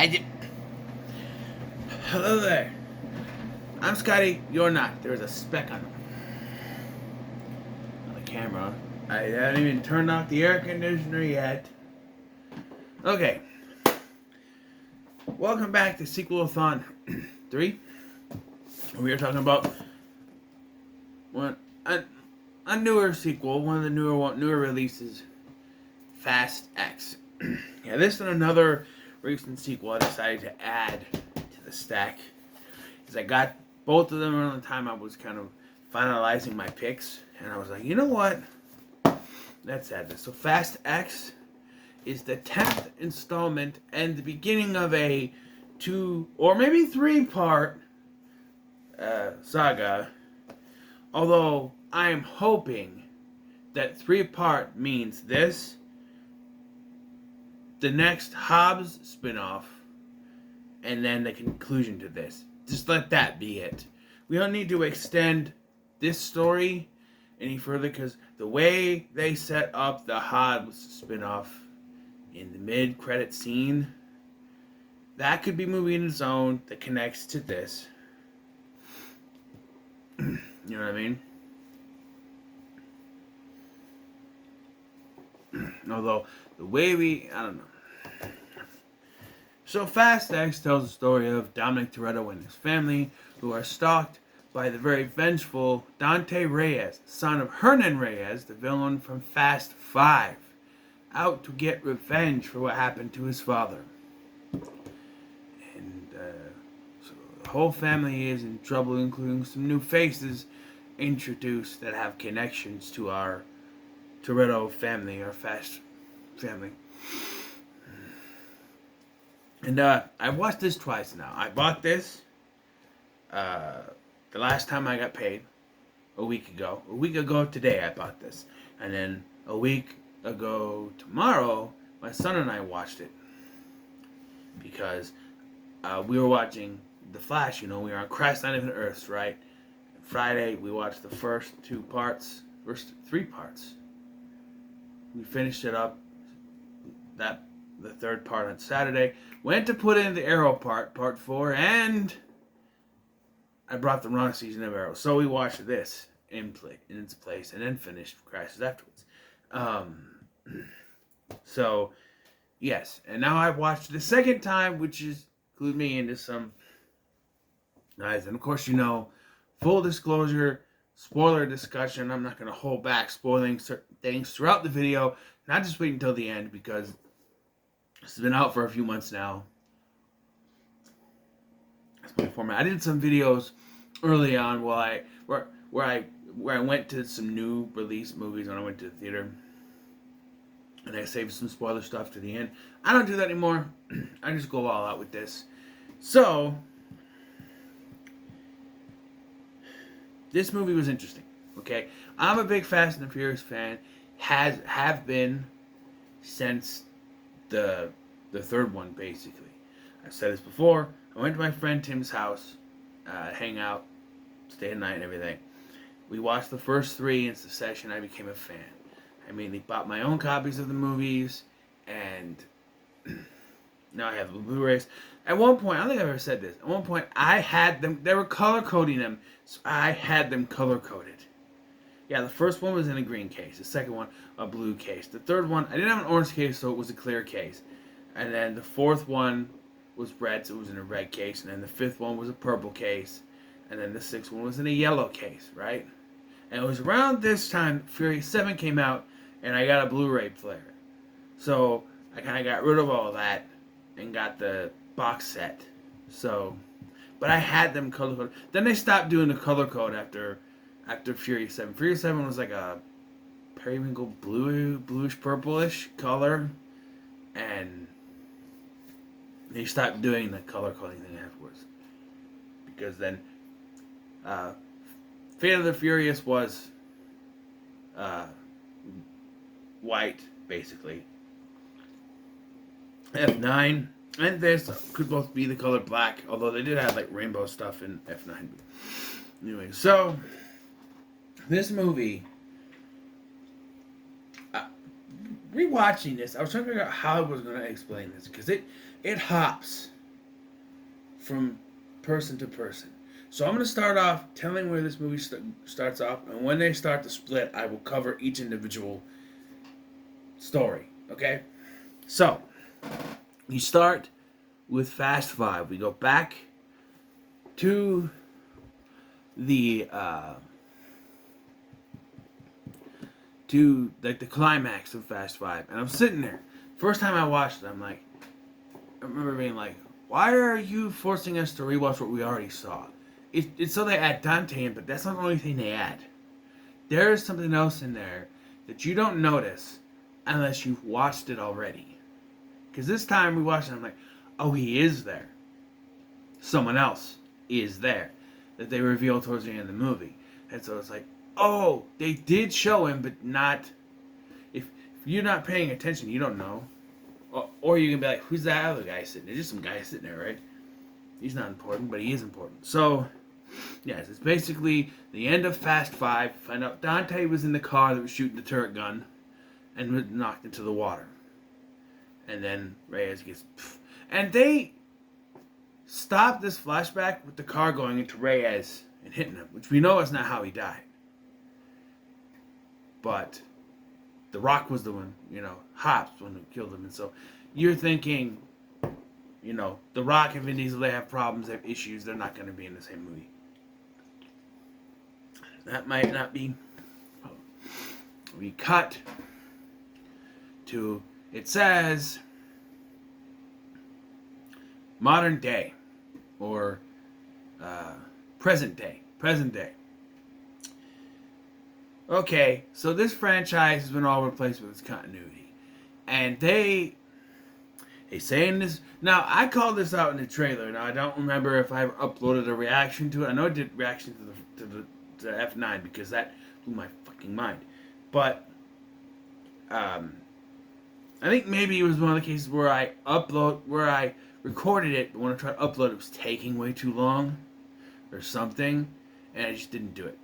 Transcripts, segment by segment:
I did. Hello there. I'm Scotty. You're not. There's a speck on the camera. I haven't even turned off the air conditioner yet. Okay. Welcome back to Sequel-A-Thon III. We are talking about a newer sequel, one of the newer releases, Fast X. Yeah, this is another recent sequel I decided to add to the stack because I got both of them around the time I was kind of finalizing my picks, and I was like, you know what? Let's add this. So Fast X is the 10th installment and the beginning of a 2 or maybe 3-part saga. Although I am hoping that 3-part means this, the next Hobbs spinoff, and then the conclusion to this. Just let that be it. We don't need to extend this story any further because the way they set up the Hobbs spinoff in the mid-credit scene, that could be a movie in its own that connects to this. You know what I mean? Although, the way I don't know. So Fast X tells the story of Dominic Toretto and his family, who are stalked by the very vengeful Dante Reyes, son of Hernan Reyes, the villain from Fast 5, out to get revenge for what happened to his father. And so the whole family is in trouble, including some new faces introduced that have connections to our Toretto family, our Fast family. And I watched this twice now. I bought this the last time I got paid, a week ago. A week ago today I bought this. And then a week ago tomorrow, my son and I watched it. Because we were watching The Flash, you know, we were on Christ Not Even Earths, right? Friday we watched the first 3 parts. We finished it up, the 3rd part on Saturday. Went to put in the Arrow part 4, and I brought the wrong season of Arrow. So we watched this in its place, and then finished Crisis afterwards. So, yes. And now I've watched the second time, which is clued me into some nice. And of course, you know, full disclosure, spoiler discussion. I'm not going to hold back spoiling certain things throughout the video. Not just wait until the end, because it's been out for a few months now. That's my format. I did some videos early on where I went to some new release movies when I went to the theater, and I saved some spoiler stuff to the end. I don't do that anymore. I just go all out with this. So this movie was interesting. Okay, I'm a big Fast and the Furious fan. Have been since the 3rd one, basically. I've said this before. I went to my friend Tim's house, hang out, stay at night and everything. We watched the first 3 in succession. I became a fan. I immediately bought my own copies of the movies, and now I have the Blu-rays. At one point, I don't think I've ever said this. At one point, I had them. They were color coding them, so I had them color coded. Yeah, the first one was in a green case. The second one, a blue case. The 3rd one, I didn't have an orange case, so it was a clear case. And then the 4th one was red, so it was in a red case. And then the 5th one was a purple case. And then the 6th one was in a yellow case, right? And it was around this time Fury 7 came out, and I got a Blu-ray player. So I kind of got rid of all that and got the box set. So, but I had them color coded. Then they stopped doing the color code after Fury 7. Fury 7 was like a periwinkle bluish purplish color, and they stopped doing the color coding thing afterwards, because then Fate of the Furious was white, basically. F9 and this could both be the color black, although they did have like rainbow stuff in F9. Anyway, so this movie, rewatching this, I was trying to figure out how I was going to explain this because it hops from person to person. So I'm going to start off telling where this movie starts off, and when they start to split, I will cover each individual story. Okay? So, we start with Fast Five. We go back to the the climax of Fast Five, and I'm sitting there. First time I watched it, I remember being like, "Why are you forcing us to rewatch what we already saw?" It's so they add Dante in, but that's not the only thing they add. There is something else in there that you don't notice unless you've watched it already. Because this time we watched it, I'm like, oh, he is there. Someone else is there that they reveal towards the end of the movie. And so it's like, oh, they did show him, but not... If you're not paying attention, you don't know. Or you can be like, who's that other guy sitting there? There's just some guy sitting there, right? He's not important, but he is important. So, yes, it's basically the end of Fast Five. Find out Dante was in the car that was shooting the turret gun and was knocked into the water. And then Reyes gets... And they stop this flashback with the car going into Reyes and hitting him, which we know is not how he died. But The Rock was the one, Hobbs the one who killed him. And so you're thinking, The Rock and Vin Diesel, they have problems, they have issues, they're not going to be in the same movie. That might not be. We cut to, it says, modern day, or present day. Okay, so this franchise has been all over the place with its continuity. And they say in this... Now, I called this out in the trailer. Now, I don't remember if I uploaded a reaction to it. I know I did reaction to the F9 because that blew my fucking mind. But, I think maybe it was one of the cases where I recorded it, but when I tried to upload it was taking way too long or something, and I just didn't do it.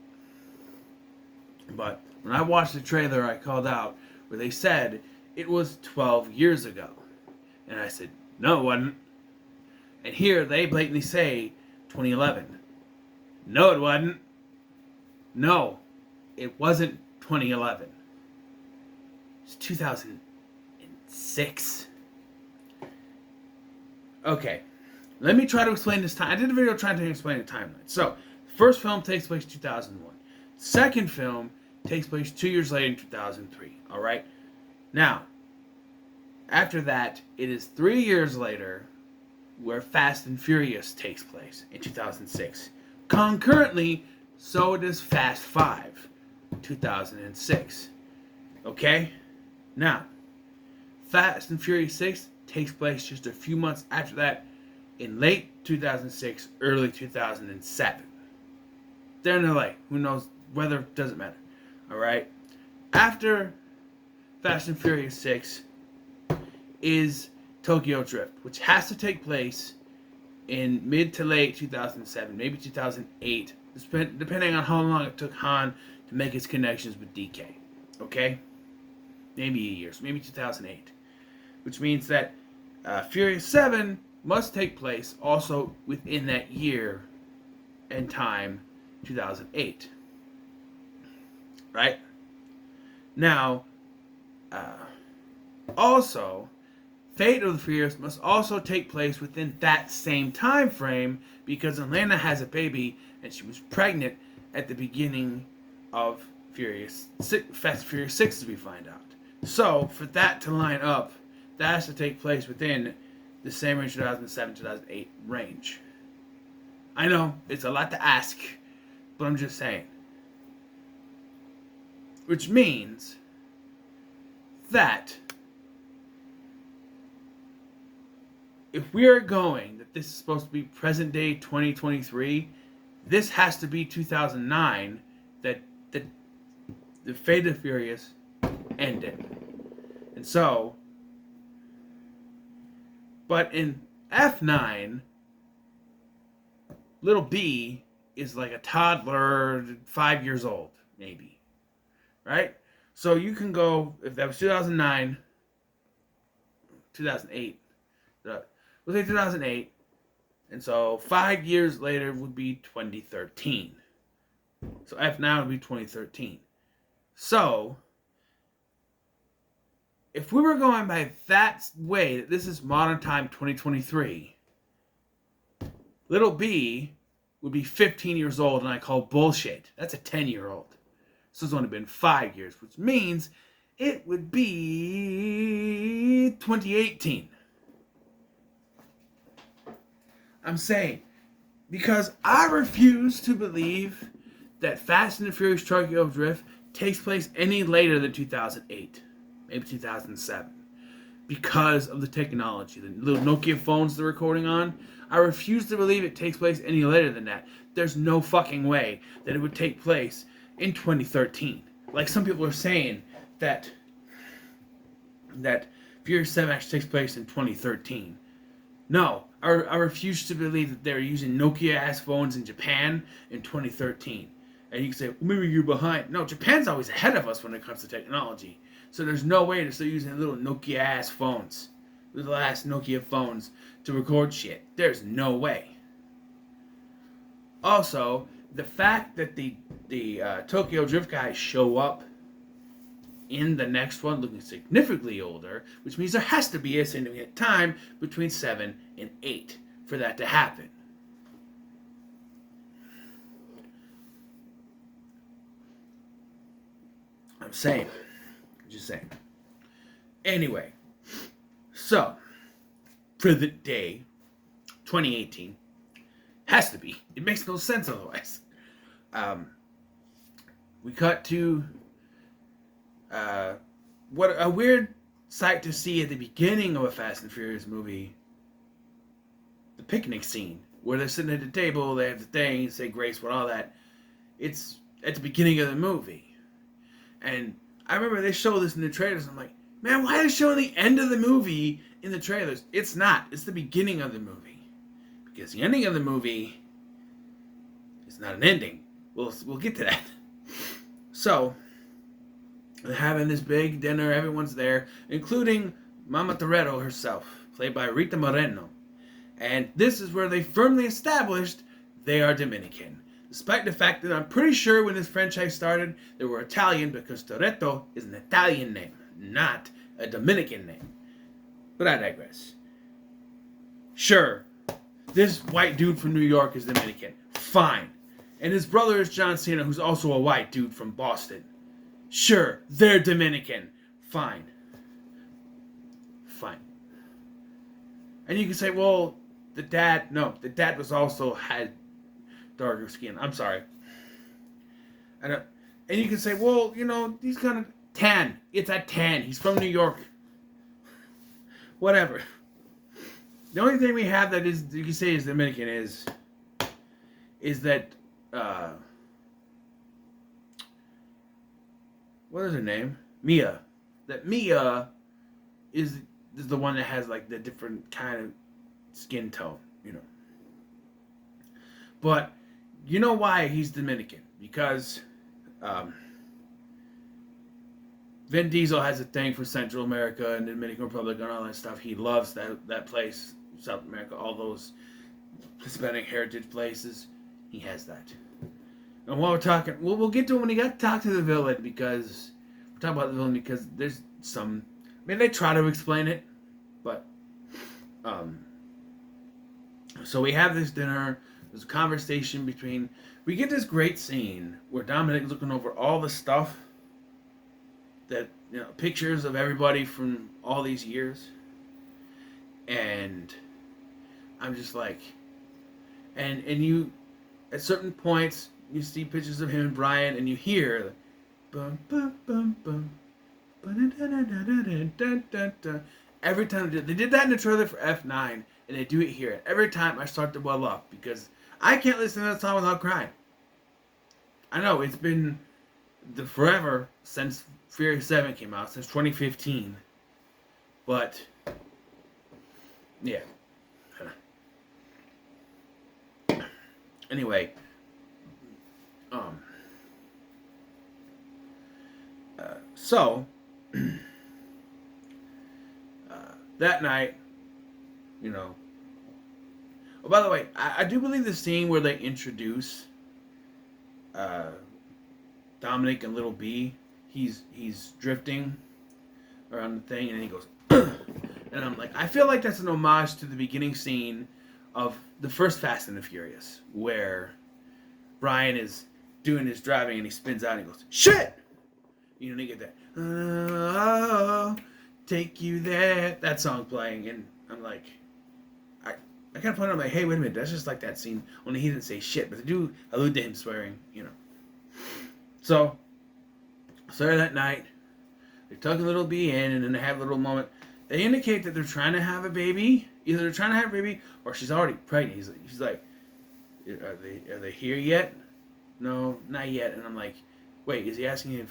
But when I watched the trailer, I called out where they said it was 12 years ago. And I said, no, it wasn't. And here they blatantly say 2011. No, it wasn't. No, it wasn't 2011. It's 2006. Okay, let me try to explain this time. I did a video trying to explain the timeline. So, the first film takes place in 2001. Second film takes place 2 years later in 2003. All right? Now, after that, it is 3 years later where Fast and Furious takes place in 2006. Concurrently, so does Fast 5, 2006. Okay? Now, Fast and Furious 6 takes place just a few months after that in late 2006, early 2007. They're in LA. Who knows? Weather doesn't matter. Alright? After Fast and Furious 6 is Tokyo Drift, which has to take place in mid to late 2007, maybe 2008, depending on how long it took Han to make his connections with DK. Okay? Maybe a year, so maybe 2008. Which means that Furious 7 must take place also within that year and time, 2008. Right? Now, also, Fate of the Furious must also take place within that same time frame because Atlanta has a baby and she was pregnant at the beginning of Fast Furious 6, as we find out. So, for that to line up, that has to take place within the same range, 2007-2008 range. I know, it's a lot to ask, but I'm just saying. Which means that if we are going that this is supposed to be present day 2023, this has to be 2009 that the Fate of Furious ended. And so, but in F9, little B is like a toddler, 5 years old, maybe. Right? So you can go, if that was 2009, 2008. We'll say 2008. And so 5 years later would be 2013. So F9 would be 2013. So, if we were going by that way, that this is modern time 2023, little B would be 15 years old, and I call bullshit. That's a 10-year-old. So it's only been 5 years, which means it would be 2018. I'm saying, because I refuse to believe that Fast and the Furious Tokyo Drift takes place any later than 2008, maybe 2007, because of the technology, the little Nokia phones they're recording on. I refuse to believe it takes place any later than that. There's no fucking way that it would take place in 2013. Like some people are saying that Furious 7 actually takes place in 2013. No, I refuse to believe that they're using Nokia-ass phones in Japan in 2013. And you can say, well, maybe you're behind. No, Japan's always ahead of us when it comes to technology. So there's no way they're still using little Nokia-ass phones. Little ass Nokia phones to record shit. There's no way. Also, the fact that the Tokyo Drift guys show up in the next one looking significantly older, which means there has to be a significant time between 7 and 8 for that to happen. I'm saying. Just saying. Anyway. So, for the day, 2018, has to be. It makes no sense otherwise. We cut to what a weird sight to see at the beginning of a Fast and Furious movie. The picnic scene, where they're sitting at the table, they have the thing, say grace, what all that. It's at the beginning of the movie. And I remember they showed this in the trailers. I'm like, man, why are they showing the end of the movie in the trailers? It's not. It's the beginning of the movie. Because the ending of the movie is not an ending. We'll get to that. So, they're having this big dinner. Everyone's there, including Mama Toretto herself, played by Rita Moreno. And this is where they firmly established they are Dominican. Despite the fact that I'm pretty sure when this franchise started, they were Italian because Toretto is an Italian name, not a Dominican name. But I digress. Sure, this white dude from New York is Dominican. Fine. And his brother is John Cena, who's also a white dude from Boston. Sure, they're Dominican. Fine. Fine. And you can say, well, the dad was also had darker skin. I'm sorry. And you can say, well, he's kind of tan. It's a tan. He's from New York. Whatever. The only thing we have that is you can say is Dominican is that what is her name? Mia. That Mia is the one that has like the different kind of skin tone, But you know why he's Dominican? Because Vin Diesel has a thing for Central America and the Dominican Republic and all that stuff. He loves that place, South America, all those Hispanic heritage places. He has that. And while we're talking, we'll get to it when we got to talk to the villain, because we're talking about the villain because there's some. I mean, they try to explain it, but so we have this dinner. There's a conversation between. We get this great scene where Dominic's looking over all the stuff that pictures of everybody from all these years, and I'm just like, and you, at certain points you see pictures of him and Brian, and you hear, bum bum bum bum, every time they did that in the trailer for F9, and they do it here. Every time I start to well up because I can't listen to that song without crying. I know it's been forever since Furious 7 came out, since 2015. But yeah. Anyway, so that night, you know. Oh, by the way, I do believe the scene where they introduce uh, Dominic and Little B, he's drifting around the thing, and then he goes, and I'm like, I feel like that's an homage to the beginning scene of the first Fast and the Furious, where Brian is doing his driving and he spins out and he goes, shit! You know, they get that, oh, take you there, that song playing, and I'm like, I kind of point out, like, hey, wait a minute, that's just like that scene, only he didn't say shit, but they do allude to him swearing, you know. So that night, they tuck a Little B in, and then they have a little moment. They indicate that they're trying to have a baby. Either they're trying to have a baby, or she's already pregnant. He's like, are they here yet? No, not yet. And I'm like, wait, is he asking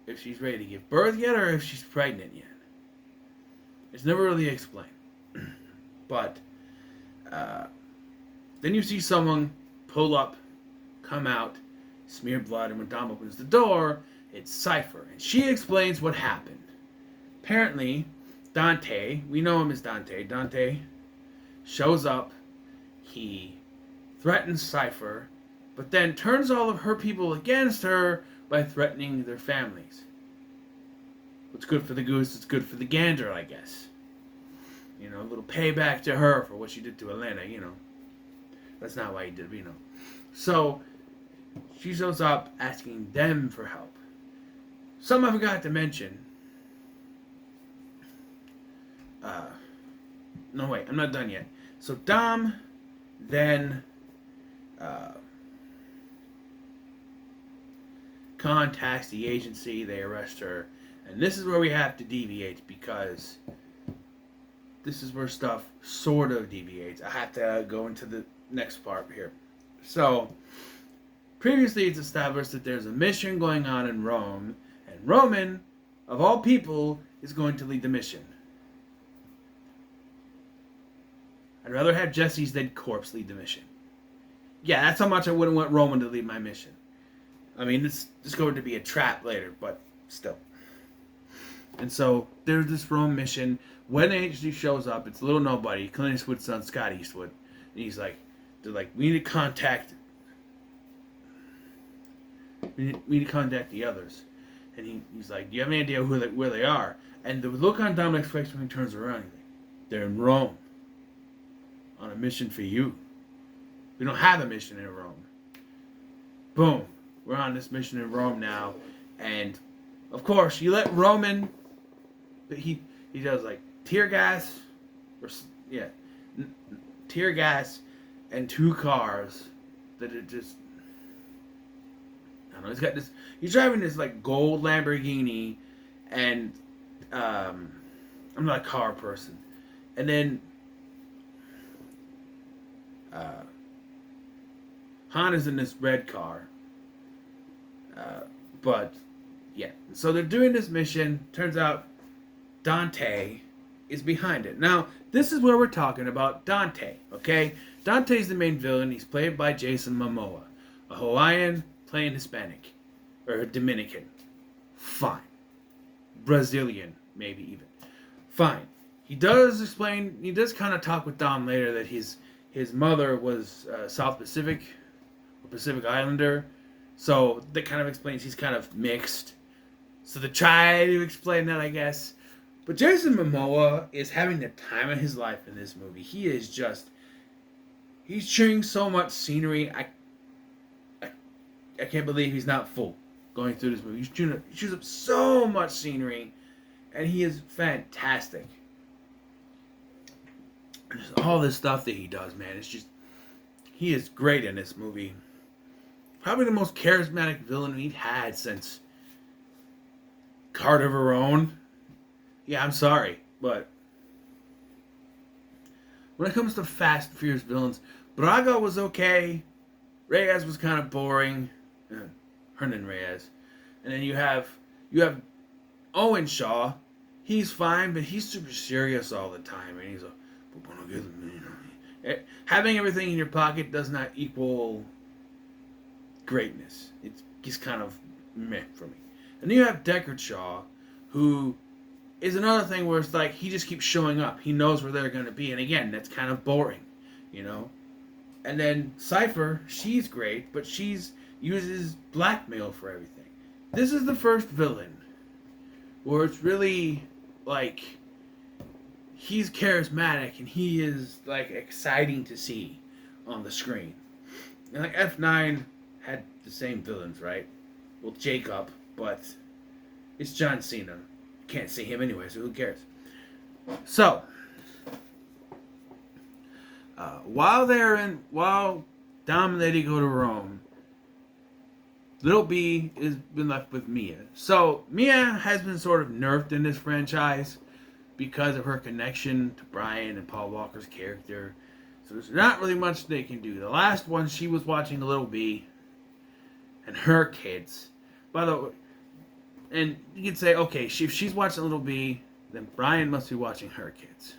if she's ready to give birth yet, or if she's pregnant yet? It's never really explained. But then you see someone pull up, come out, smear blood, and when Dom opens the door, it's Cypher, and she explains what happened. Apparently, Dante, we know him as Dante. Dante shows up, he threatens Cypher, but then turns all of her people against her by threatening their families. What's good for the goose is good for the gander, I guess. You know, a little payback to her for what she did to Atlanta, you know. That's not why he did it, you know. So, she shows up asking them for help. Something I forgot to mention. No, wait, I'm not done yet. So, Dom then contacts the agency, they arrest her, and this is where we have to deviate because this is where stuff sort of deviates. I have to go into the next part here. So, previously it's established that there's a mission going on in Rome, and Roman, of all people, is going to lead the mission. I'd rather have Jesse's dead corpse lead the mission. Yeah, that's how much I wouldn't want Roman to lead my mission. I mean, it's going to be a trap later, but still. And so, there's this Rome mission. When the agency shows up, it's little nobody, Clint Eastwood's son, Scott Eastwood. And he's like, they're like, we need to contact the others. And he's like, do you have any idea where they are? And the look on Dominic's face when he turns around, he's like, they're in Rome. On a mission for you. We don't have a mission in Rome. Boom. We're on this mission in Rome now. And, of course, you let Roman... He does, like, tear gas... tear gas and 2 cars that are just... I don't know, he's got this... He's driving this, like, gold Lamborghini, and... I'm not a car person. And then... Han is in this red car. But, yeah. So they're doing this mission. Turns out Dante is behind it. Now, this is where we're talking about Dante, okay? Dante's the main villain. He's played by Jason Momoa. A Hawaiian playing Hispanic. Or Dominican. Fine. Brazilian, maybe even. Fine. He does kind of talk with Dom later that his mother was South Pacific, or Pacific Islander, so that kind of explains he's kind of mixed. So they try to explain that, I guess. But Jason Momoa is having the time of his life in this movie. He's chewing so much scenery. I can't believe he's not full going through this movie. He chews up so much scenery, and he is fantastic. Just all this stuff that he does, man. It's just, he is great in this movie. Probably the most charismatic villain we've had since Carter Verone. Yeah, I'm sorry, but when it comes to Fast and Furious villains, Braga was okay. Reyes was kind of boring. Hernan Reyes. And then you have Owen Shaw. He's fine, but he's super serious all the time, and he's a... Having everything in your pocket does not equal greatness. It's just kind of meh for me. And then you have Deckard Shaw, who is another thing where it's like he just keeps showing up. He knows where they're going to be. And again, that's kind of boring, you know? And then Cypher, she's great, but she's uses blackmail for everything. This is the first villain where it's really like he's charismatic and he is like exciting to see on the screen. And like F9 had the same villains, right? Well, Jacob, but it's John Cena. Can't see him anyway, so who cares? So, while Dom and Lady go to Rome, Little B has been left with Mia. So Mia has been sort of nerfed in this franchise because of her connection to Brian and Paul Walker's character. So there's not really much they can do. The last one, she was watching Little B and her kids. By the way, and you could say, okay, if she's watching Little B, then Brian must be watching her kids.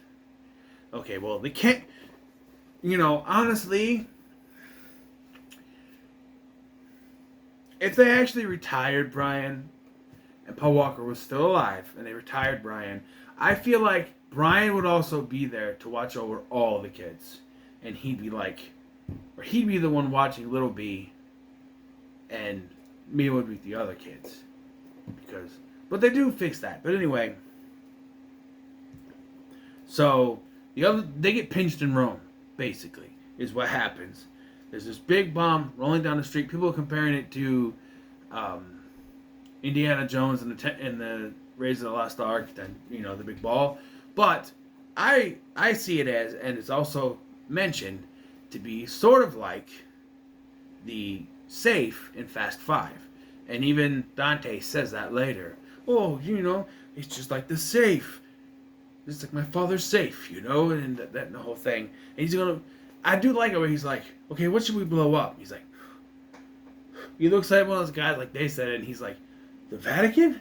Okay, well, they can't, honestly, if they actually retired Brian and Paul Walker was still alive and they retired Brian, I feel like Brian would also be there to watch over all the kids. And he'd be the one watching Little B and Mia would be the other kids. But they do fix that. But anyway, so they get pinched in Rome, basically, is what happens. There's this big bomb rolling down the street. People are comparing it to Indiana Jones and the Raiders of the Lost Ark, and the big ball. But I see it as, and it's also mentioned to be sort of like the safe in Fast Five, and even Dante says that later. Oh, it's just like the safe. It's like my father's safe, and that and the whole thing. And I do like it where he's like, okay, what should we blow up? He's like, he looks like one of those guys like they said it, and he's like, the Vatican?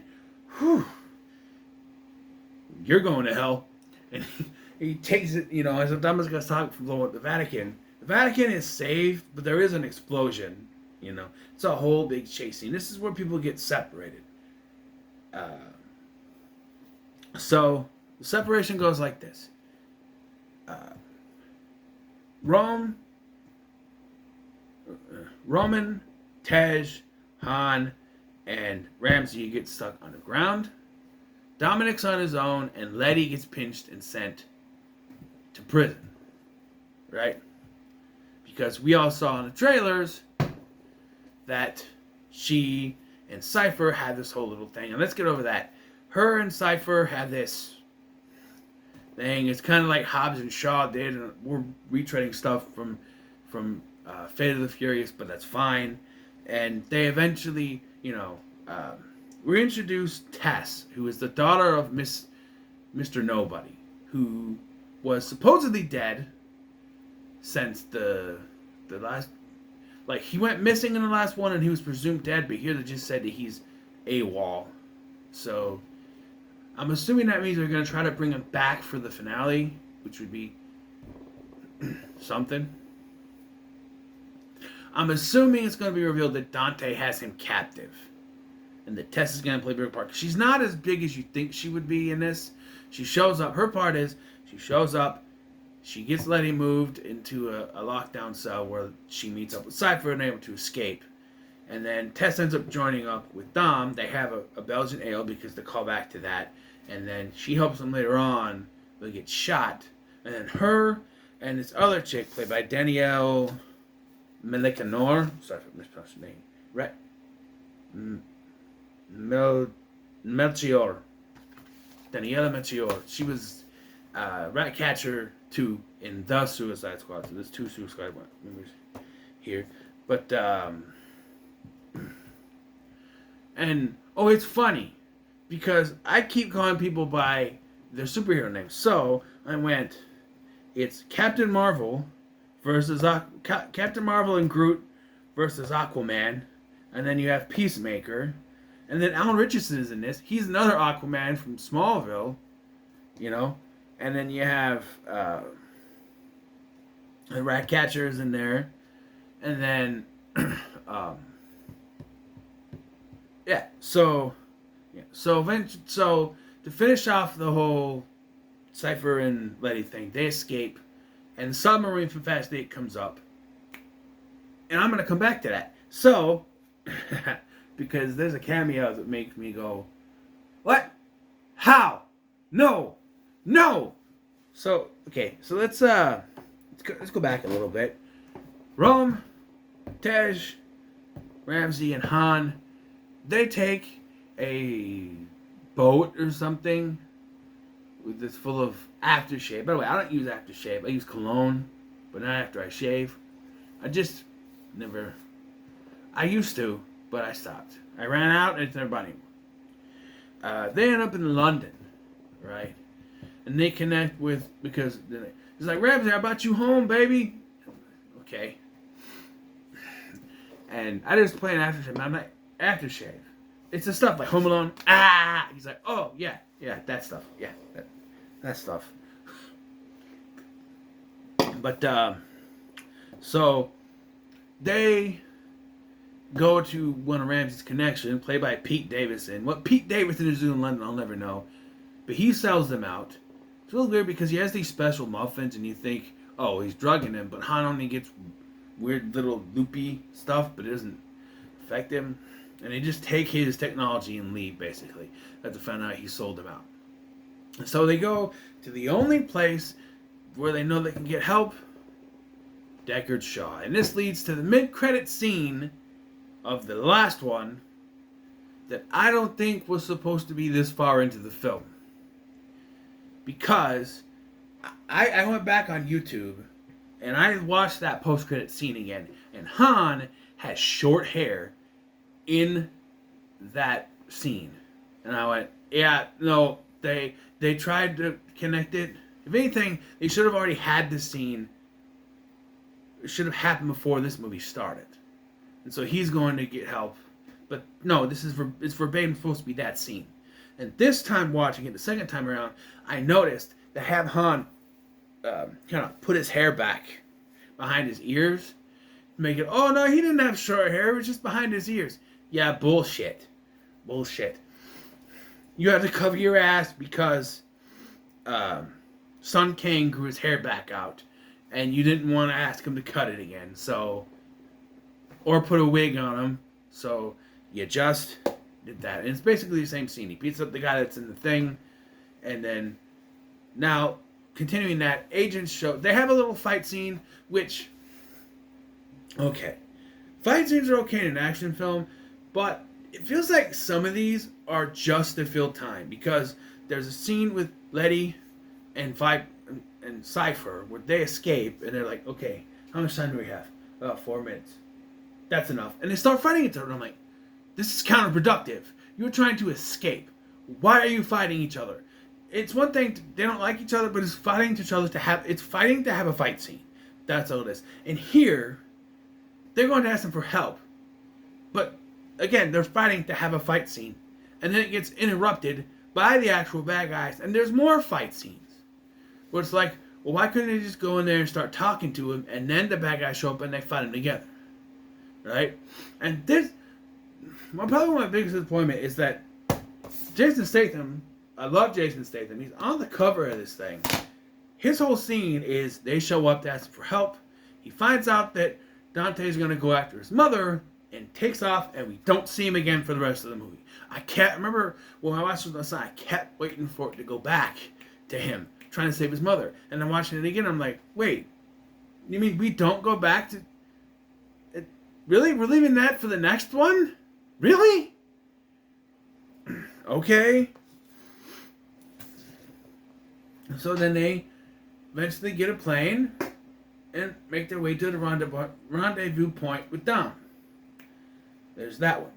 Whew. You're going to hell. And he takes it, as if Thomas got stopped from blowing up the Vatican. The Vatican is safe, but there is an explosion, It's a whole big chase scene. This is where people get separated. So the separation goes like this. Roman, Tej, Han, and Ramsey get stuck underground. Dominic's on his own, and Letty gets pinched and sent to prison. Right? Because we all saw in the trailers that she and Cypher had this whole little thing. And let's get over that. Her and Cypher had this thing. It's kind of like Hobbs and Shaw did. And we're retreading stuff from Fate of the Furious, but that's fine. And they eventually, reintroduced Tess, who is the daughter of Mr. Nobody, who was supposedly dead since the last. Like, he went missing in the last one, and he was presumed dead, but here they just said that he's AWOL. So, I'm assuming that means they're going to try to bring him back for the finale, which would be something. I'm assuming it's going to be revealed that Dante has him captive, and that Tess is going to play a bigger part. She's not as big as you think she would be in this. She shows up. Her part is, she shows up, she gets Letty moved into a lockdown cell where she meets up with Cypher and able to escape. And then Tess ends up joining up with Dom. They have a Belgian ale because they call back to that. And then she helps them later on. They get shot. And then her and this other chick, played by Danielle Melicanor. Sorry if I mispronounced her name. Right. Melchior. Daniela Melchior. She was Ratcatcher 2 in The Suicide Squad. So there's 2 Suicide members here. But, and, it's funny. Because I keep calling people by their superhero names. So, I went, it's Captain Marvel versus Captain Marvel and Groot versus Aquaman. And then you have Peacemaker. And then Alan Richardson is in this. He's another Aquaman from Smallville. And then you have the Ratcatcher is in there. And then to finish off the whole Cypher and Letty thing, they escape, and the submarine from Fast 8 comes up. And I'm going to come back to that. So, because there's a cameo that makes me go, what? How? No! No! So, okay, so let's go back a little bit. Rome, Tej, Ramsey, and Han, they take a boat or something that's full of aftershave. By the way, I don't use aftershave. I use cologne, but not after I shave. I just never... I used to, but I stopped. I ran out and it's never bought anymore. They end up in London, right? And they connect with... Because it's like, Ramsey, I brought you home, baby. Okay. And I just play an aftershave. I'm like, aftershave. It's the stuff like Home Alone. Ah! He's like, oh, yeah, that stuff. Yeah, that stuff. But, so, they go to one of Ramsey's connections, played by Pete Davidson. What Pete Davidson is doing in London, I'll never know. But he sells them out. It's really weird because he has these special muffins, and you think, oh, he's drugging them, but Han only gets weird little loopy stuff, but it doesn't affect him. And they just take his technology and leave, basically. After find out he sold them out. So they go to the only place where they know they can get help, Deckard Shaw. And this leads to the mid-credit scene of the last one that I don't think was supposed to be this far into the film. Because I went back on YouTube and I watched that post-credit scene again. And Han has short hair in that scene. And I went, yeah, no, they tried to connect it. If anything, they should have already had this scene. It should have happened before this movie started. And so he's going to get help. But no, it's verbatim supposed to be that scene. And this time watching it, the second time around, I noticed they have Han kind of put his hair back behind his ears. Make it, oh no, he didn't have short hair, it was just behind his ears. Yeah, bullshit. Bullshit. You have to cover your ass because Sun King grew his hair back out. And you didn't want to ask him to cut it again. So, or put a wig on him. So, you just did that. And it's basically the same scene. He beats up the guy that's in the thing. And then, now, continuing that, agents show, they have a little fight scene, which, okay. Fight scenes are okay in an action film, but it feels like some of these are just to fill time. Because there's a scene with Letty and Cypher where they escape, and they're like, okay, how much time do we have? About 4 minutes. That's enough. And they start fighting each other, and I'm like, this is counterproductive. You're trying to escape. Why are you fighting each other? It's one thing, they don't like each other, but it's fighting each other it's fighting to have a fight scene. That's all it is. And here, they're going to ask them for help. But, again, they're fighting to have a fight scene. And then it gets interrupted by the actual bad guys, and there's more fight scenes. Where it's like, well, why couldn't they just go in there and start talking to him, and then the bad guys show up and they fight him together? Right? And this, probably my biggest disappointment is that Jason Statham, I love Jason Statham, he's on the cover of this thing. His whole scene is they show up to ask for help. He finds out that Dante's going to go after his mother and takes off, and we don't see him again for the rest of the movie. I can't remember when I watched it last night, I kept waiting for it to go back to him trying to save his mother. And I'm watching it again, I'm like, wait, you mean we don't go back to... Really? We're leaving that for the next one? Really? Okay. So then they eventually get a plane and make their way to the rendezvous point with Dom. There's that one.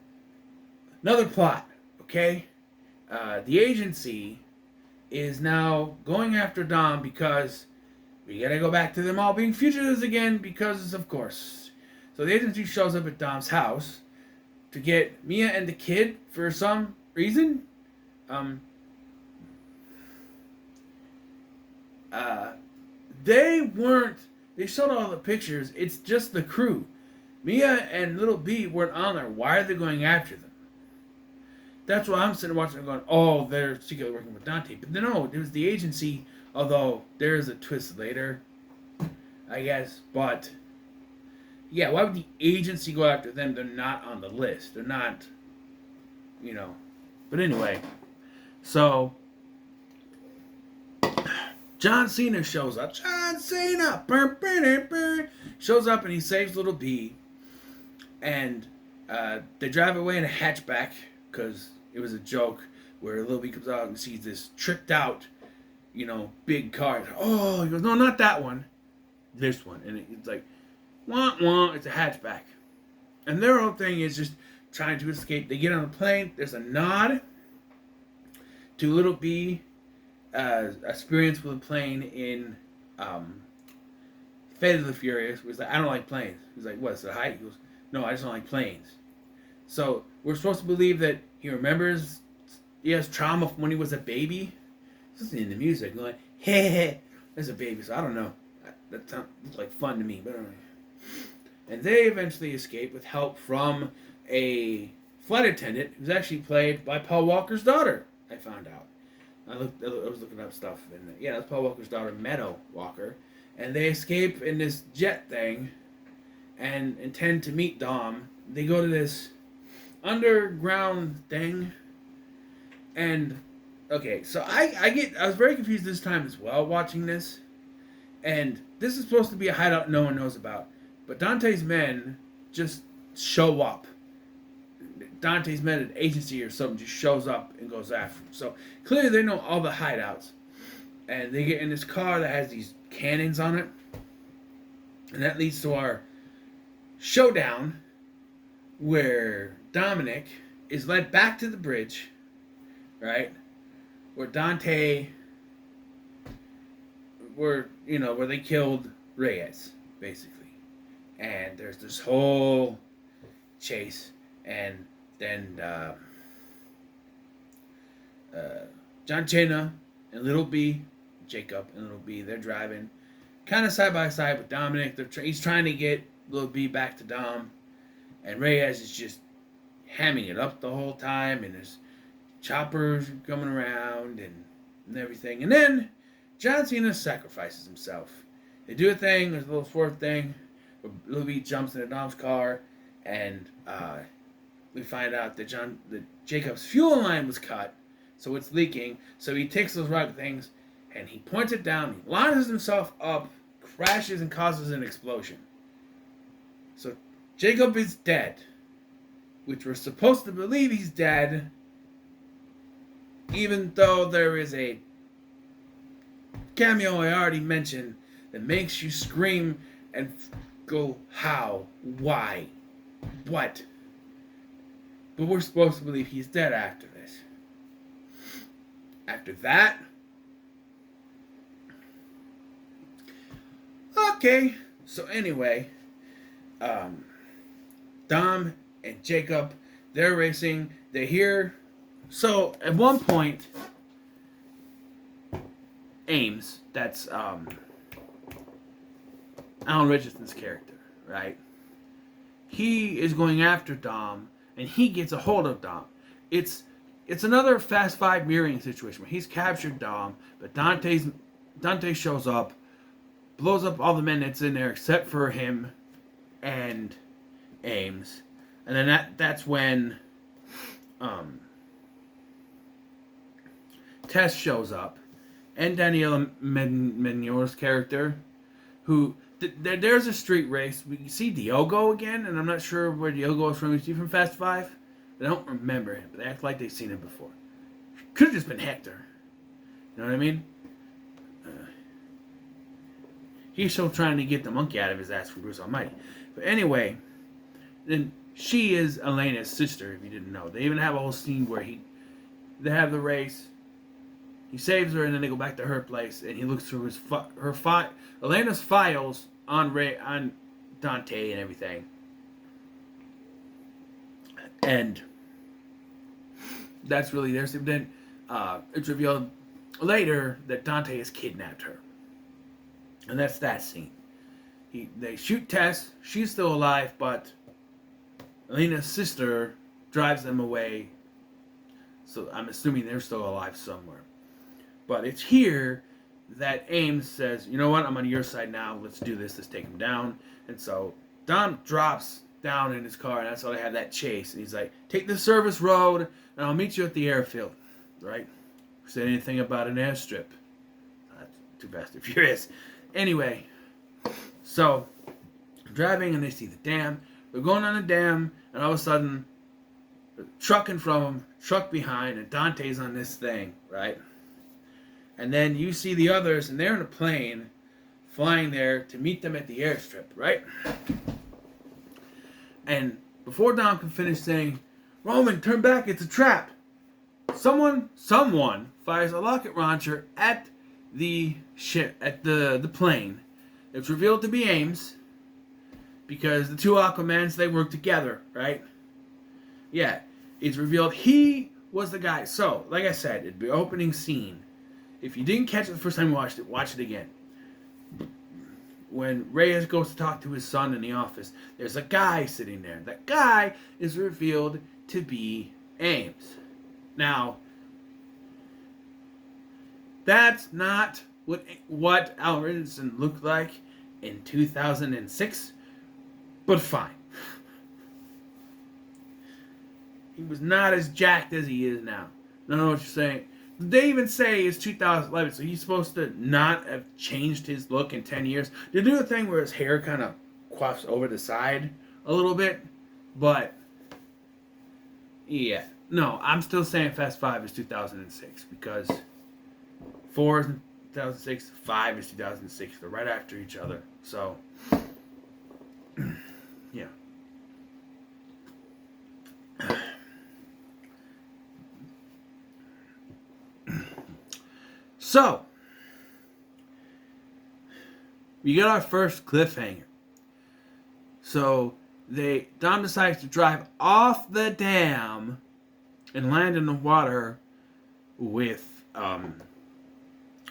Another plot, okay? The agency is now going after Dom because we gotta go back to them all being fugitives again because, of course. So the agency shows up at Dom's house to get Mia and the kid for some reason. They showed all the pictures. It's just the crew. Mia and Little B weren't on there. Why are they going after them? That's why I'm sitting watching and going, oh, they're secretly working with Dante. But no, it was the agency, although there is a twist later, I guess. But, yeah, why would the agency go after them? They're not on the list. They're not, you know. But anyway, so John Cena shows up. John Cena! Burr, burr, burr, shows up and he saves Little B. And they drive away in a hatchback because it was a joke where Little B comes out and sees this tricked out, big car. Oh, he goes, no, not that one. This one. And it's like, wah, wah, it's a hatchback. And their whole thing is just trying to escape. They get on a plane. There's a nod to Little B experience with a plane in Fate of the Furious. He was like, I don't like planes. He's like, what's the height? He goes, no, I just don't like planes. So we're supposed to believe that he remembers he has trauma from when he was a baby. He's listening to music, and like, hey, there's a baby. So I don't know. That sounds like fun to me, but anyway. And they eventually escape with help from a flight attendant who's actually played by Paul Walker's daughter. I found out. I was looking up stuff, and yeah, that's Paul Walker's daughter, Meadow Walker. And they escape in this jet thing and intend to meet Dom. They go to this underground thing. And, okay, so I was very confused this time as well watching this. And this is supposed to be a hideout no one knows about. But Dante's men just show up. Dante's men, an agency or something, just shows up and goes after him. So clearly they know all the hideouts. And they get in this car that has these cannons on it. And that leads to our showdown where Dominic is led back to the bridge, right? Where where they killed Reyes, basically. And there's this whole chase, and then John Cena and Little B, Jacob and Little B, they're driving kind of side by side with Dominic. He's trying to get Little B back to Dom, and Reyes is just hamming it up the whole time, and there's choppers coming around and everything. And then John Cena sacrifices himself. They do a thing, there's a little swerve thing, where Little B jumps into Dom's car, and we find out that Jacob's fuel line was cut, so it's leaking. So he takes those rocket things and he points it down, he launches himself up, crashes and causes an explosion. So Jacob is dead, which we're supposed to believe he's dead, even though there is a cameo I already mentioned that makes you scream and go, how? Why? What? But we're supposed to believe he's dead after this. After that, okay. So anyway, Dom and Jacob, they're racing. They're here. So at one point, Ames, that's Alan Richardson's character, right? He is going after Dom, and he gets a hold of Dom. It's another Fast Five mirroring situation where he's captured Dom, but Dante shows up, blows up all the men that's in there except for him and Ames, and then that's when Tess shows up, and Daniela Menor's character, who there's a street race. We see Diogo again, and I'm not sure where Diogo is from. Is he from Fast Five? I don't remember him, but they act like they've seen him before. Could have just been Hector. You know what I mean? He's still trying to get the monkey out of his ass from Bruce Almighty. But anyway, then she is Elena's sister, if you didn't know. They even have a whole scene where they have the race. He saves her, and then they go back to her place, and he looks through Elena's files on Dante and everything. And that's really there. So then it's revealed later that Dante has kidnapped her. And that's that scene. They shoot Tess. She's still alive, but Elena's sister drives them away So I'm assuming they're still alive somewhere. But it's here that Ames says, you know what, I'm on your side now. Let's do this. Let's take him down. And so Dom drops down in his car, and that's how they have that chase. And he's like, take the service road, and I'll meet you at the airfield. Right? Said anything about an airstrip? That's too fast and furious. Anyway, so driving, and they see the dam. They're going on the dam, and all of a sudden, truck in front of them, truck behind, and Dante's on this thing, right? And then you see the others, and they're in a plane flying there to meet them at the airstrip, right? And before Dom can finish saying, Roman, turn back, it's a trap, someone fires a rocket launcher at the ship, at the plane. It's revealed to be Ames, because the two Aquamans, they work together, right? Yeah, it's revealed he was the guy. So, like I said, the opening scene, if you didn't catch it the first time you watched it, watch it again. When Reyes goes to talk to his son in the office, there's a guy sitting there. That guy is revealed to be Ames. Now, that's not what Al Richardson looked like in 2006, but fine. He was not as jacked as he is now. I don't know what you're saying. They even say it's 2011, so he's supposed to not have changed his look in 10 years. They do a thing where his hair kind of quaffs over the side a little bit, but yeah. No, I'm still saying Fast 5 is 2006, because 4 is 2006, 5 is 2006. They're right after each other. So, yeah. So, we get our first cliffhanger. So, Dom decides to drive off the dam and land in the water with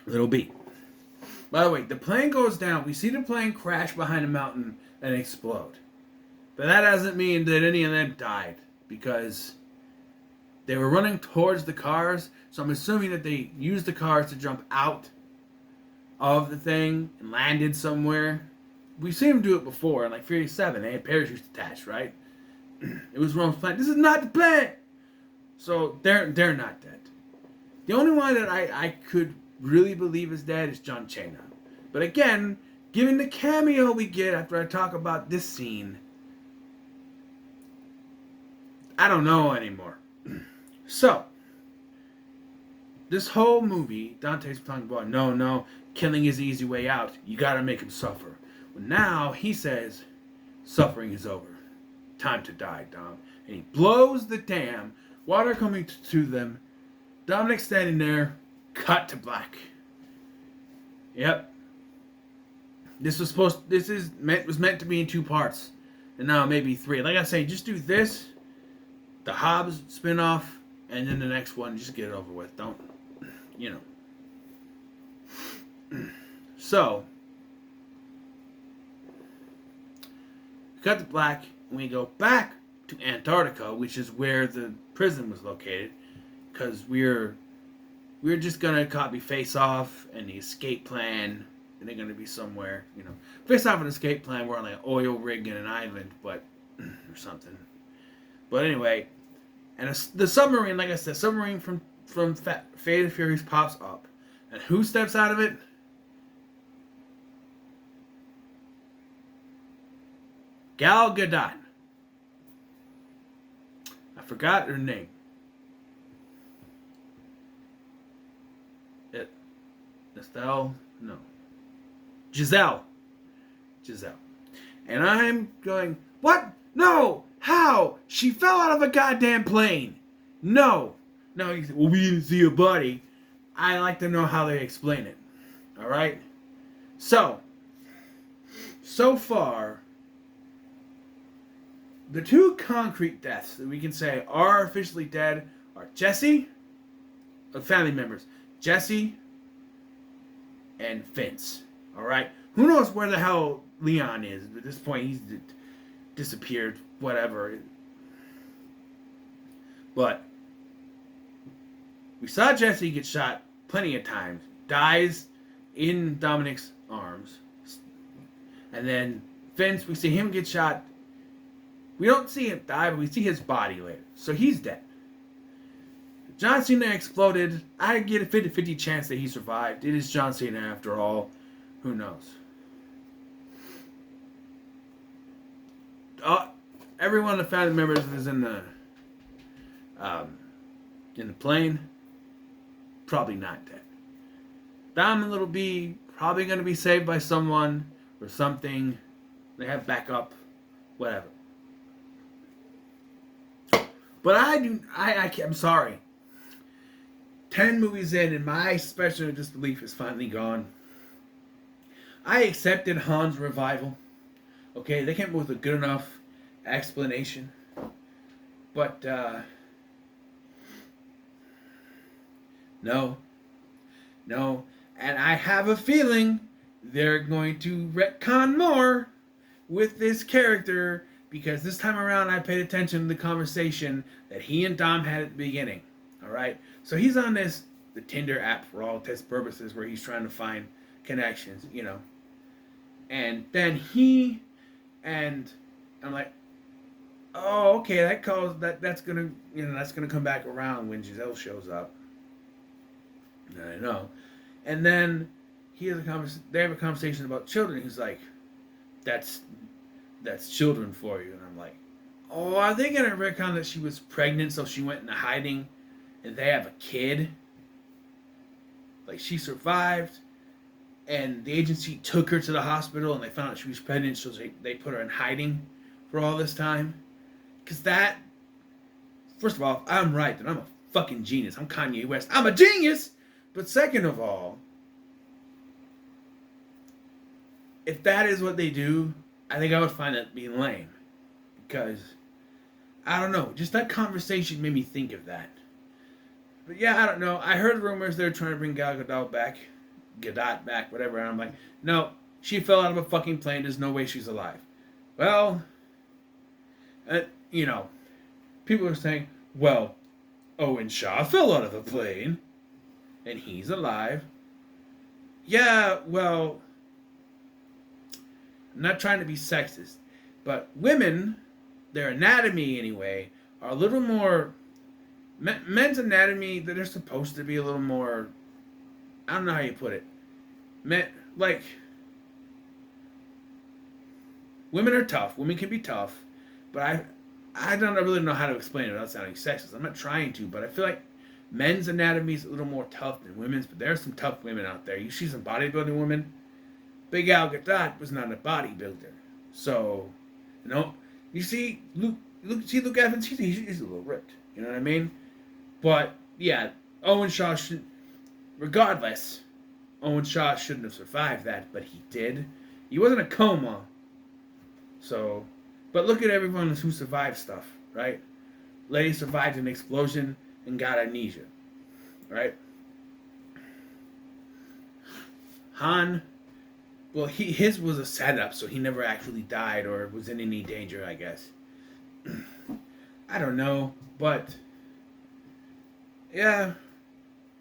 Little B. By the way, the plane goes down. We see the plane crash behind a mountain and explode. But that doesn't mean that any of them died, because they were running towards the cars, so I'm assuming that they used the cars to jump out of the thing and landed somewhere. We've seen them do it before, in like Fury 7. They had parachutes attached, right? It was Rome's plan. This is not the plan! So they're not dead. The only one that I could really believe is dead is John Cena. But again, given the cameo we get after I talk about this scene, I don't know anymore. So, this whole movie, Dante's talking about, no, killing is the easy way out. You gotta make him suffer. Well, now he says, suffering is over. Time to die, Dom. And he blows the dam, water coming to them. Dominic's standing there, cut to black. Yep. This was meant to be in 2 parts. And now maybe 3. Like I say, just do this, the Hobbs spinoff, and then the next one, just get it over with. Don't, So, we cut to black, and we go back to Antarctica, which is where the prison was located, because we're just gonna copy Face Off and the escape plan, and they're gonna be somewhere, Face Off and escape plan, we're on like an oil rig in an island, but or something. But anyway. And the submarine, like I said, submarine from Fate and Furious pops up. And who steps out of it? Gal Gadot. I forgot her name. Estelle? No. Giselle. And I'm going, what? No! How? She fell out of a goddamn plane. No. No, you say, well, we didn't see her body. I like to know how they explain it. Alright? So far, the 2 concrete deaths that we can say are officially dead are Jesse, family members, Jesse and Vince. Alright? Who knows where the hell Leon is? At this point, he's disappeared, whatever. But We saw Jesse get shot plenty of times, dies in Dominic's arms, and then Vince, we see him get shot. We don't see him die, but we see his body later. So he's dead. John Cena exploded. I get a 50-50 chance that he survived. It is John Cena after all. Who knows? Every one of the family members is in the plane. Probably not dead. Dom and Little B probably going to be saved by someone or something. They have backup. Whatever. But I'm sorry. 10 movies in and my suspension of disbelief is finally gone. I accepted Han's revival. Okay, they came up with a good enough explanation. But, no. And I have a feeling they're going to retcon more with this character, because this time around I paid attention to the conversation that he and Dom had at the beginning. Alright? So he's on the Tinder app for all test purposes, where he's trying to find connections, you know. And then I'm like, oh, okay, that's gonna come back around when Giselle shows up. I know. And then they have a conversation about children. He's like, that's children for you. And I'm like, oh, are they gonna retcon that she was pregnant, so she went into hiding, and they have a kid? Like, she survived, and the agency took her to the hospital, and they found out she was pregnant, so they put her in hiding for all this time. Because first of all, I'm right, that I'm a fucking genius. I'm Kanye West. I'm a genius! But second of all, if that is what they do, I think I would find that being lame. Because, I don't know, just that conversation made me think of that. But yeah, I don't know. I heard rumors they're trying to bring Gal Gadot back, whatever, and I'm like, no, she fell out of a fucking plane. There's no way she's alive. Well, people are saying, well, Owen Shaw fell out of a plane, and he's alive. Yeah, well, I'm not trying to be sexist, but women, their anatomy anyway, are a little more, men's anatomy, that they're supposed to be a little more, I don't know how you put it. Women are tough. Women can be tough, but I don't really know how to explain it without sounding sexist. I'm not trying to, but I feel like men's anatomy is a little more tough than women's, but there are some tough women out there. You see some bodybuilding women. Big Al Gadot was not a bodybuilder. So, you see Luke Evans, he's a little ripped. You know what I mean? But, yeah, Owen Shaw regardless, Owen Shaw shouldn't have survived that, but he did. He wasn't a coma. So, but look at everyone who survived stuff, right? Lady survived an explosion and got amnesia, right? Han, well, his was a setup, so he never actually died or was in any danger, I guess. I don't know, but yeah,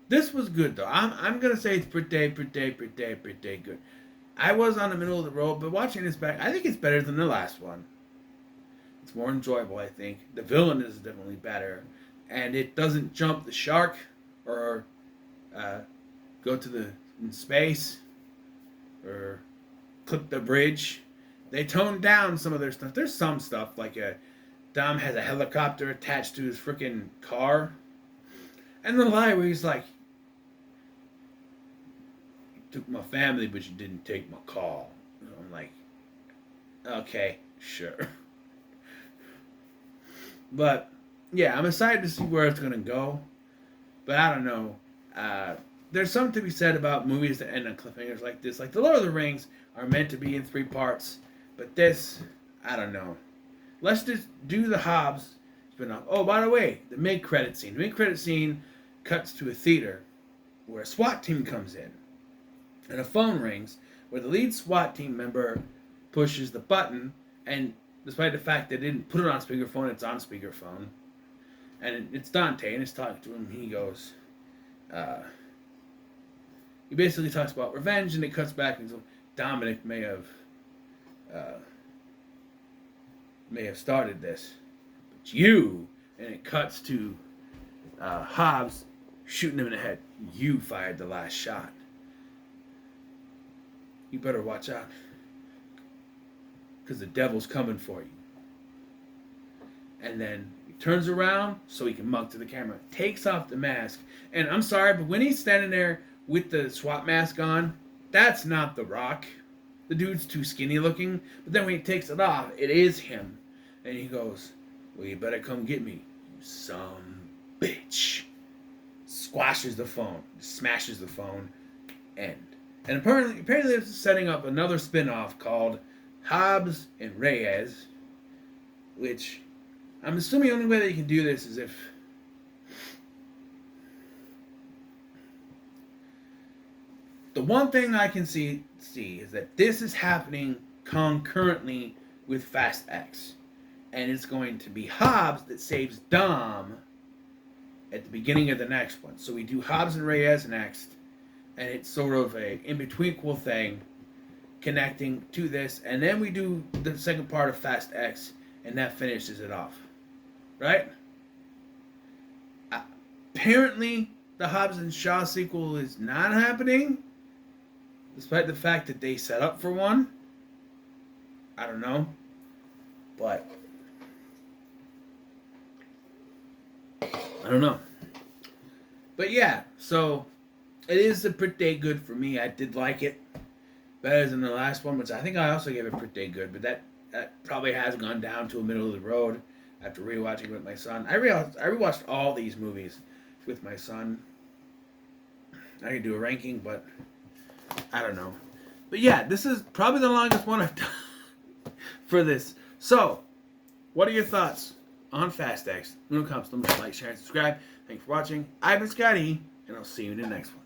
this was good though. I'm gonna say it's pretty good. I was on the middle of the road, but watching this back, I think it's better than the last one. It's more enjoyable, I think. The villain is definitely better, and it doesn't jump the shark or go to in space or clip the bridge. They toned down some of their stuff. There's some stuff like Dom has a helicopter attached to his freaking car, and the lie where he's like, "You took my family, but you didn't take my car." I'm like, okay, sure. But yeah, I'm excited to see where it's gonna go. But I don't know. There's something to be said about movies that end on cliffhangers like this. Like The Lord of the Rings are meant to be in 3 parts, but this, I don't know. Let's just do the Hobbs spin-off. Oh, by the way, the mid-credit scene. The mid-credit scene cuts to a theater where a SWAT team comes in, and a phone rings where the lead SWAT team member pushes the button, and despite the fact they didn't put it on speakerphone, it's on speakerphone. And it's Dante, and he's talking to him. He goes, he basically talks about revenge, and it cuts back and so Dominic may have started this, but you, and it cuts to Hobbs shooting him in the head. You fired the last shot. You better watch out, because the devil's coming for you. And then he turns around so he can mug to the camera, takes off the mask, and I'm sorry, but when he's standing there with the SWAT mask on, that's not The Rock. The dude's too skinny looking. But then when he takes it off, it is him. And he goes, well, you better come get me, you some bitch. Squashes the phone, smashes the phone, end. And apparently they're setting up another spin-off called Hobbs and Reyes, which I'm assuming the only way they can do this is if the one thing I can see is that this is happening concurrently with Fast X. And it's going to be Hobbs that saves Dom at the beginning of the next one. So we do Hobbs and Reyes next, and it's sort of a in-between thing connecting to this. And then we do the second part of Fast X, and that finishes it off. Right? Apparently, the Hobbs and Shaw sequel is not happening, despite the fact that they set up for one. I don't know. But I don't know. But yeah, so it is a pretty good for me. I did like it better than the last one, which I think I also gave it pretty good. But that probably has gone down to a middle of the road after rewatching it with my son. I rewatched all these movies with my son. I could do a ranking, but I don't know. But yeah, this is probably the longest one I've done for this. So, what are your thoughts on Fast X? When it comes to like, share, and subscribe. Thanks for watching. I've been Scotty, and I'll see you in the next one.